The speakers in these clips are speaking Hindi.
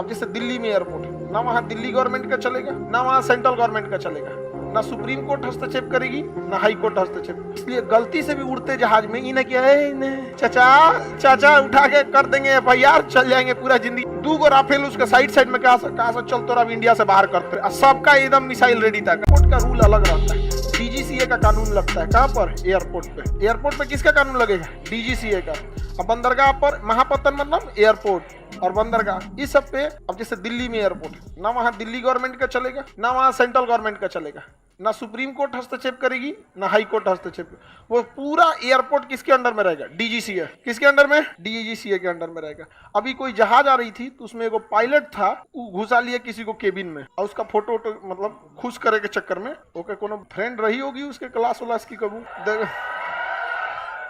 अब जैसे दिल्ली में एयरपोर्ट है ना, वहाँ दिल्ली गवर्नमेंट का चलेगा ना वहाँ सेंट्रल गवर्नमेंट का चलेगा, ना सुप्रीम कोर्ट हस्तक्षेप करेगी ना हाई कोर्ट हस्तक्षेप। इसलिए गलती से भी उड़ते जहाज में इन्हें क्या है, चाचा चाचा उठा के कर देंगे एफआईआर, चल जाएंगे पूरा जिंदगी। 2 राफेल उसके साइड साइड में कहा चल तो अब इंडिया से बाहर करते, सबका एकदम मिसाइल रेडी था। कोर्ट का रूल अलग रहता है, डीजीसीए का कानून लगता है कहाँ पर, एयरपोर्ट पे। एयरपोर्ट पे किसका कानून लगेगा, डीजीसीए का। अब बंदरगाह पर महापत्तन मतलब एयरपोर्ट और बंदरगाह इस सब पे। अब जैसे दिल्ली में एयरपोर्ट है ना, वहाँ दिल्ली गवर्नमेंट का चलेगा ना वहाँ सेंट्रल गवर्नमेंट का चलेगा, ना सुप्रीम कोर्ट हस्तक्षेप करेगी ना हाई कोर्ट हस्तक्षेप। वो पूरा एयरपोर्ट किसके अंडर में रहेगा, डीजीसीए। किसके अंडर में, डीजीसीए के अंडर में रहेगा। अभी कोई जहाज आ रही थी तो उसमें एगो पायलट था, वो घुसा लिया किसी को केबिन में और उसका फोटो मतलब खुश करे के चक्कर में ओके कोनो फ्रेंड रही होगी उसके क्लास वाला की कबू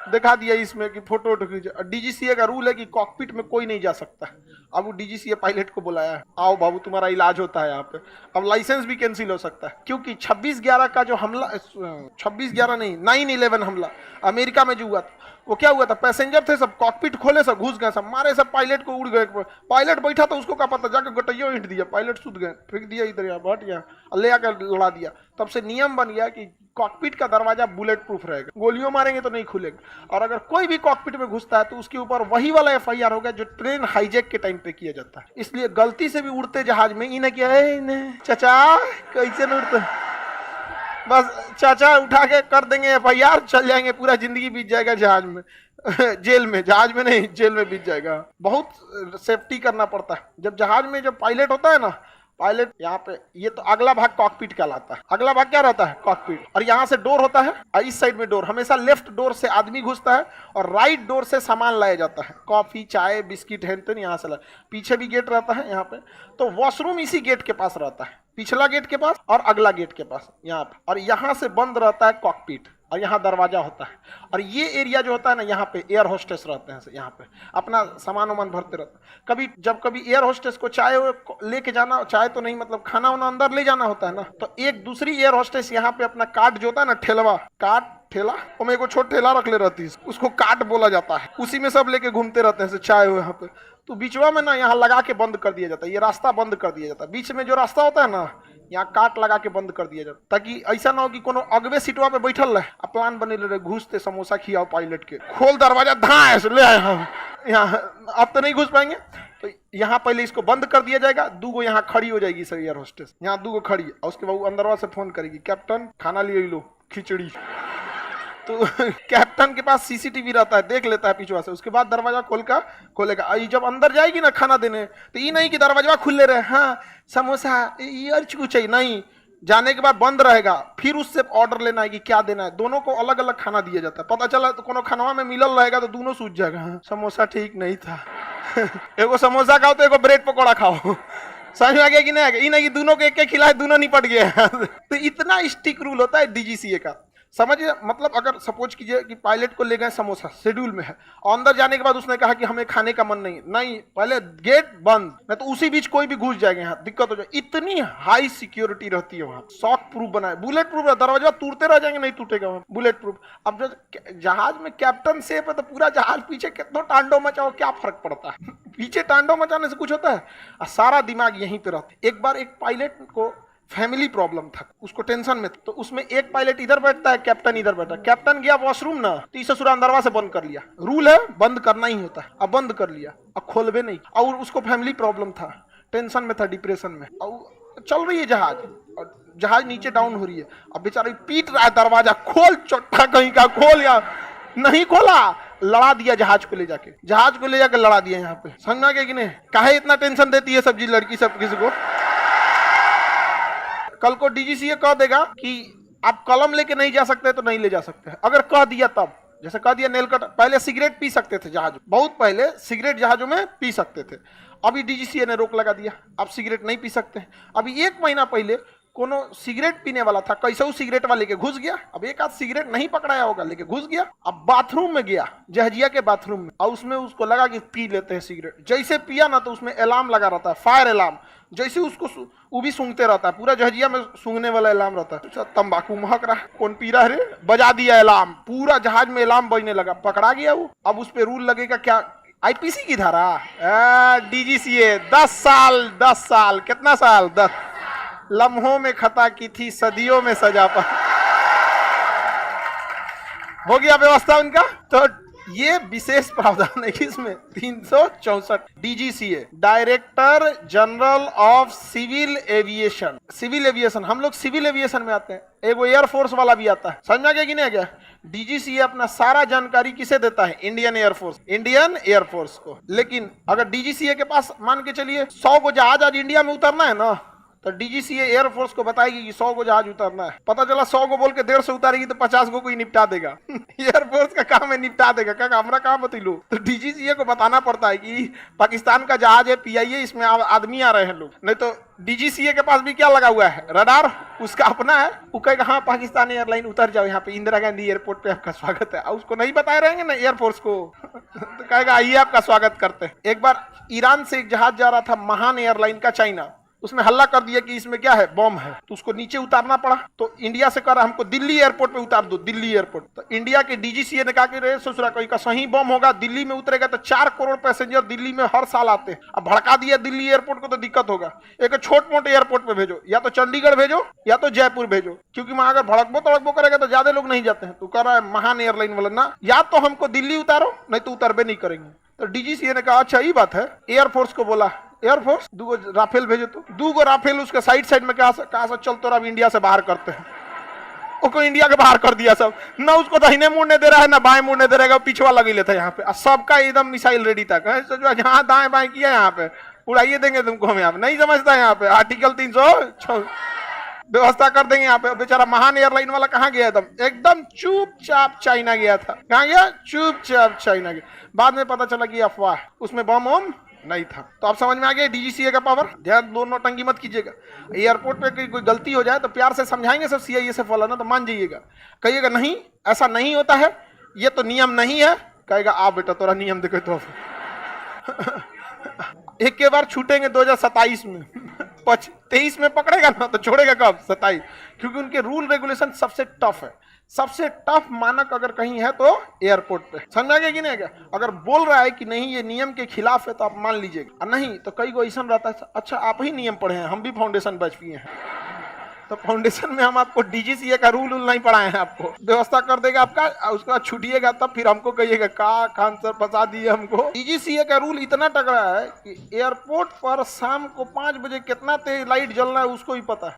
दिखा दिया इसमें कि फोटो खींचे। डीजीसीए का रूल है कि कॉकपिट में कोई नहीं जा सकता। अब वो डीजीसीए पायलट को बुलाया है, आओ बाबू तुम्हारा इलाज होता है यहाँ पे। अब लाइसेंस भी कैंसिल हो सकता है क्योंकि 26/11 का जो हमला, 26/11 नहीं 9/11 हमला अमेरिका में जो हुआ था, वो क्या हुआ था, पैसेंजर थे सब, कॉकपिट खोले सब, घुस गए सब, मारे सब, पायलट को उड़ गए। पायलट बैठा था उसको क्या पता, जाकर गटैया ईंट दिया, पायलट सूत गए, फेंक दिया इधर यहाँ बट यहाँ ले आकर लड़ा दिया। तब से नियम बन गया कि कॉकपिट का दरवाजा बुलेट प्रूफ रहेगा, गोलियों मारेंगे तो नहीं खुलेगा। और अगर कोई भी कॉकपिट में घुसता है तो उसके ऊपर वही वाला एफआईआर होगा जो ट्रेन हाईजैक के टाइम पे किया जाता है। इसलिए गलती से भी उड़ते जहाज में इन्हें क्या है, चाचा कैसे न उड़ते, बस चाचा उठा के कर देंगे एफआईआर, चल जाएंगे पूरा जिंदगी बीत जाएगा जहाज में जेल में, जहाज में नहीं जेल में बीत जाएगा। बहुत सेफ्टी करना पड़ता है जब जहाज में जब पायलट होता है ना, पायलट यहाँ पे ये तो अगला भाग कॉकपिट कहलाता है। अगला भाग क्या रहता है, कॉकपिट। और यहाँ से डोर होता है और इस साइड में डोर, हमेशा लेफ्ट डोर से आदमी घुसता है और राइट डोर से सामान लाया जाता है, कॉफी चाय बिस्किट है यहाँ से पीछे भी गेट रहता है यहाँ पे। तो वॉशरूम इसी गेट के पास रहता है, पिछला गेट के पास और अगला गेट के पास यहाँ पे। और यहाँ से बंद रहता है कॉकपिट और यहाँ दरवाजा होता है। और ये एरिया जो होता है ना, यहाँ पे एयर होस्टेस रहते हैं, यहाँ पे अपना सामान वामान भरते रहते हैं। कभी एयर होस्टेस को चाय लेके जाना, चाय तो नहीं मतलब खाना वाना अंदर ले जाना होता है ना, तो एक दूसरी एयर होस्टेस यहाँ पे अपना कार्ड जो होता है ना, ठेलवा ठेला, वो मेरे को छोट ठेला रख ले रहती है, उसको कार्ड बोला जाता है, उसी में सब लेके घूमते रहते हैं चाय हो यहाँ पे। तो बीचवा में ना यहाँ लगा के बंद कर दिया जाता है, ये रास्ता बंद कर दिया जाता है। बीच में जो रास्ता होता है ना, यहाँ काट लगा के बंद कर दिया जाता, ताकि ऐसा ना हो कि कोनो अगवे सीटवा पे बैठल रहे, प्लान बने रहे घुसते समोसा खियाओ पायलट के, खोल दरवाजा धांस ले आए हम यहाँ, अब तो नहीं घुस पाएंगे। तो यहाँ पहले इसको बंद कर दिया जाएगा, 2 यहाँ खड़ी हो जाएगी सर एयर होस्टेस, यहाँ 2 खड़ी, और उसके बाद अंदरवा से फोन करेगी, कैप्टन खाना लिए लो खिचड़ी। तो कैप्टन के पास सीसीटीवी रहता है, देख लेता है पीछे से, उसके बाद दरवाजा खोलेगा। जब अंदर जाएगी ना खाना देने, तो ये नहीं कि दरवाजा खुले रहे, हाँ समोसा ये कुछ चाहिए, नहीं, जाने के बाद बंद रहेगा, फिर उससे ऑर्डर लेना है कि क्या देना है। दोनों को अलग अलग खाना दिया जाता है, पता चला तो कोनो खानवा में मिलल रहेगा तो दोनों सूझ जाएगा, हाँ, समोसा ठीक नहीं था एगो समोसा खाओ तो एगो ब्रेड पकौड़ा खाओ, समझ में आ गया कि नहीं आ गया, नहीं कि दोनों को एक खिलाए दोनों निपट गया तो इतना स्ट्रिक्ट रूल होता है डीजीसीए का, समझिए। मतलब अगर सपोज कीजिए कि पायलट को ले गए समोसा, शेड्यूल में है, और अंदर जाने के बाद उसने कहा कि हमें खाने का मन नहीं, पहले गेट बंद, नहीं तो उसी बीच कोई भी घुस जाएगा, यहाँ दिक्कत हो जाए। इतनी हाई सिक्योरिटी रहती है वहाँ, शॉक प्रूफ बना है, बुलेट प्रूफ, दरवाजा टूटते रह जाएंगे नहीं टूटेगा वहाँ, बुलेट प्रूफ। अब जब जहाज में कैप्टन सेफ है तो पूरा जहाज पीछे कितना टांडो मचाओ, क्या फर्क पड़ता है पीछे टांडो मचाने से कुछ होता है, सारा दिमाग यहीं पे रहता है। एक बार एक पायलट को फैमिली प्रॉब्लम था, उसको टेंशन में, तो उसमें एक पायलट इधर बैठता है, कैप्टन इधर बैठा है। कैप्टन गया वॉशरूम ना, तो इसे सुरा अंदरवा से बंद कर लिया, रूल है बंद करना ही होता है, अब बंद कर लिया, अब खोलवे नहीं। और उसको फैमिली प्रॉब्लम था, टेंशन में था, डिप्रेशन में, और चल रही है जहाज, और जहाज नीचे डाउन हो रही है, अब बेचारा पीट रहा है दरवाजा, खोल चट्टा कहीं का, खोल, या नहीं खोला, लड़ा दिया जहाज को ले जाके लड़ा दिया। यहाँ पे समझना क्या कि नहीं, काहे इतना टेंशन देती है सब्जी लड़की सब किसी को। कल को डीजीसीए कह देगा कि आप कलम लेके नहीं जा सकते तो नहीं ले जा सकते, अगर कह दिया तब, जैसे कह दिया नेल कट, पहले सिगरेट पी सकते थे जहाज, बहुत पहले सिगरेट जहाजों में पी सकते थे, अभी डीजीसीए ने रोक लगा दिया, आप सिगरेट नहीं पी सकते। अभी 1 महीना पहले कोनो सिगरेट पीने वाला था, कैसे सिगरेट वाले के घुस गया, अब एक आध सिगरेट नहीं पकड़ाया होगा लेके घुस गया, अब बाथरूम में गया, जहाजिया के बाथरूम में, और उसमें उसको लगा कि पी लेते हैं सिगरेट, जैसे पिया ना तो उसमें अलार्म लगा रहता है, फायर अलार्म, जैसे उसको वो भी सूंघते रहता है, पूरा जहाजिया में सूंघने वाला अलार्म रहता है, तंबाकू महक रहा है, कौन पी रहा है, बजा दिया अलार्म, पूरा जहाज में अलार्म बजने लगा, पकड़ा गया वो। अब उस पर रूल लगेगा क्या, आईपीसी की धारा, डीजीसीए 10 साल, 10 साल, कितना साल? 10। लम्हों में खता की थी, सदियों में सजा पा। हो गया व्यवस्था उनका। तो ये विशेष प्रावधान है इसमें 364 DGCA, director general of civil aviation. Civil aviation, हम लोग सिविल एविएशन में आते हैं, एक एयरफोर्स वाला भी आता है, समझ में गया कि नहीं गया? डीजीसीए अपना सारा जानकारी किसे देता है? इंडियन एयरफोर्स को। लेकिन अगर डीजीसीए के पास मान के चलिए 100 को जहाज आज इंडिया में उतरना है ना, तो डीजीसीए एयरफोर्स को बताएगी कि 100 को जहाज उतरना है। पता चला 100 को बोल के 150 उतारेगी तो 50 को कोई निपटा देगा। एयरफोर्स का काम है निपटा देगा, क्या हमारा काम बतैलो। तो डीजीसीए को बताना पड़ता है कि पाकिस्तान का जहाज है पीआईए, इसमें आदमी आ रहे हैं लोग। नहीं तो डीजीसीए के पास भी क्या लगा हुआ है? रडार, उसका अपना है। वो कहेगा हाँ पाकिस्तान एयरलाइन उतर जाओ यहाँ पे, इंदिरा गांधी एयरपोर्ट पे आपका स्वागत है। उसको नहीं बताए रहेंगे ना एयरफोर्स को, तो कहेगा आइए आपका स्वागत करते हैं। एक बार ईरान से एक जहाज जा रहा था, महान एयरलाइन का, चाइना, उसने हल्ला कर दिया कि इसमें क्या है? बम है। तो उसको नीचे उतारना पड़ा। तो इंडिया से कह रहा हमको दिल्ली एयरपोर्ट पे उतार दो, दिल्ली एयरपोर्ट। तो इंडिया के डीजीसीए ने कहा कि रे ससुरा, कोई का सही बम होगा, दिल्ली में उतरेगा तो 4 करोड़ पैसेंजर दिल्ली में हर साल आते हैं। अब भड़का दिया दिल्ली एयरपोर्ट को तो दिक्कत होगा, एक छोट मोटे एयरपोर्ट पे भेजो, या तो चंडीगढ़ भेजो या तो जयपुर भेजो, क्योंकि वहां अगर भड़कबो तड़कबो करेगा तो ज्यादा लोग नहीं जाते हैं। तो कह रहा है महान एयरलाइन वाला ना, या तो हमको दिल्ली उतारो नहीं तो उतरबे नहीं करेंगे। तो डीजीसीए ने कहा अच्छा ये बात है। एयरफोर्स को बोला एयरफोर्स 2 राफेल भेजो। तो 2 राफेल उसके साइड में कहा चल तो अब इंडिया से बाहर करते हैं। उसको इंडिया के बाहर कर दिया सब, ना उसको दाहिने मुड़ने दे रहा है ना बाएं मुड़ने दे रहा है, पिछवा लगी लेता है यहाँ पे। सबका एकदम मिसाइल रेडी था, जहाँ दाएं बाएं किया यहाँ पे उड़ाइए देंगे तुमको हम, यहाँ पे नहीं समझता यहाँ पे आर्टिकल 300 व्यवस्था कर देंगे यहाँ पे। बेचारा महान एयरलाइन वाला कहाँ गया? एकदम चुपचाप चाइना गया था। कहाँ गया? चुपचाप चाइना गया। बाद में पता चला कि अफवाह, उसमें बम नहीं था। तो आप समझ में आ गया डीजीसीए का पावर। ध्यान, दोनों टंगी मत कीजिएगा। एयरपोर्ट पे कोई गलती हो जाए तो प्यार से समझाएंगे सब सीआईएसएफ वाला ना, तो मान जाइएगा। कहिएगा नहीं ऐसा नहीं होता है, ये तो नियम नहीं है। कहेगा आ बेटा तोरा नियम देखे तो एक के बार छूटेंगे 2027 में, 23 में पकड़ेगा ना तो छोड़ेगा कब? 27। क्योंकि उनके रूल रेगुलेशन सबसे टफ है। सबसे टफ मानक अगर कहीं है तो एयरपोर्ट पे। समझा गया कि नहीं? क्या अगर बोल रहा है कि नहीं ये नियम के खिलाफ है तो आप मान लीजिएगा, नहीं तो कई को ऐसा रहता है अच्छा आप ही नियम पढ़े हैं, हम भी फाउंडेशन बैच किए हैं, तो फाउंडेशन में हम आपको डीजीसीए का रूल नहीं पढ़ाए हैं। आपको व्यवस्था कर देगा आपका, उसके बाद छूटिएगा तब फिर हमको कहिएगा का खान सर फंसा दिए हमको। डीजीसीए का रूल इतना तगड़ा है कि एयरपोर्ट पर शाम को 5 बजे कितना तेज लाइट जलना है उसको ही पता है।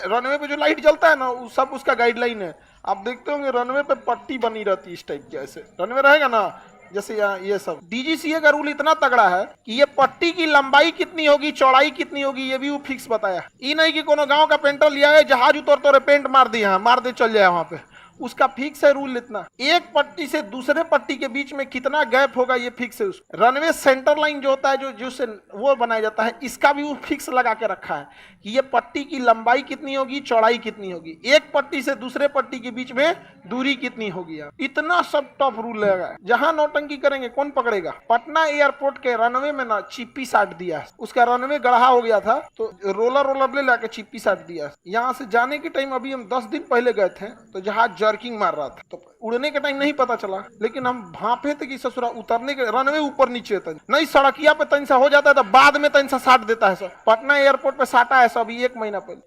रनवे पे जो लाइट जलता है ना वो सब उसका गाइडलाइन है। आप देखते होंगे रनवे पे पट्टी बनी रहती है इस टाइप के, ऐसे रनवे रहेगा ना जैसे यहाँ ये सब। डीजीसीए का रूल इतना तगड़ा है कि ये पट्टी की लंबाई कितनी होगी, चौड़ाई कितनी होगी, ये भी वो फिक्स बताया। ये नहीं कि कोनो गांव का पेंटर लिया है जहाज उतर तो पेंट मार दिया, मार दे चल जाए वहां पे, उसका फिक्स है रूल। इतना एक पट्टी से दूसरे पट्टी के बीच में कितना गैप होगा ये फिक्स है। रनवे सेंटर लाइन जो होता है जो से वो बनाया जाता है, इसका भी वो फिक्स लगा के रखा है कि ये पट्टी की लंबाई कितनी होगी, चौड़ाई कितनी होगी, एक पट्टी से दूसरे पट्टी के बीच में दूरी कितनी होगी। इतना सब टफ रूल लगा है। जहां नौटंकी करेंगे कौन पकड़ेगा? पटना एयरपोर्ट के रनवे में ना चिप्पी साट दिया है, उसका रनवे गढ़ा हो गया था तो रोलर ले लाके चिप्पी साट दिया। यहाँ से जाने के टाइम अभी हम 10 दिन पहले गए थे तो जहाज जर्किंग मार रहा था, तो उड़ने के टाइम नहीं पता चला, लेकिन हम भापे थे कि ससुरा उतरने के रनवे ऊपर नीचे था नहीं, सड़किया पे तन सा हो जाता है तो बाद में तन सा साट देता है सर। पटना एयरपोर्ट पे साटा है सब 1 महीना पहले।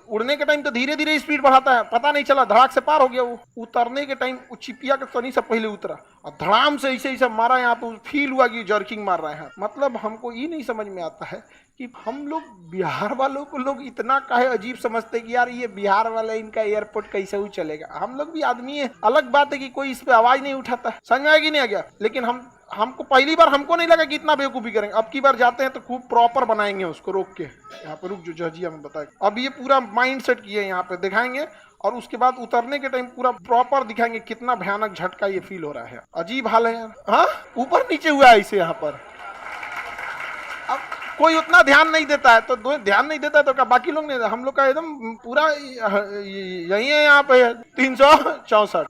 उड़ने के टाइम तो धीरे धीरे स्पीड बढ़ाता है, पता नहीं चला, धड़ाक से पार हो गया। वो उतरने के टाइम चिपिया के तनी से पहले उतरा और धड़ाम से ऐसे ऐसे मारा, यहाँ पे फील हुआ कि जर्किंग मार रहे हैं। मतलब हमको ये नहीं समझ में आता है कि हम लोग बिहार वालों को लोग इतना काहे अजीब समझते कि यार ये बिहार वाले इनका एयरपोर्ट कैसे ही चलेगा। हम लोग भी आदमी है, अलग बात है कि कोई इस पे आवाज नहीं उठाता, समझ आएगी नहीं आ गया। लेकिन हमको पहली बार हमको नहीं लगा कि इतना बेवकूफी करेंगे। अब की बार जाते हैं तो खूब प्रॉपर बनाएंगे उसको, रोक के यहाँ पे रुक जो जजिया में बताए। अब ये पूरा माइंड सेट किए यहाँ पे दिखाएंगे और उसके बाद उतरने के टाइम पूरा प्रॉपर दिखाएंगे कितना भयानक झटका ये फील हो रहा है। अजीब हाल है यार। हाँ ऊपर नीचे हुआ है इसे यहाँ पर। अब कोई उतना ध्यान नहीं देता है तो ध्यान नहीं देता है तो क्या बाकी लोग नहीं, हम लोग का एकदम पूरा यही है यहाँ पे 364।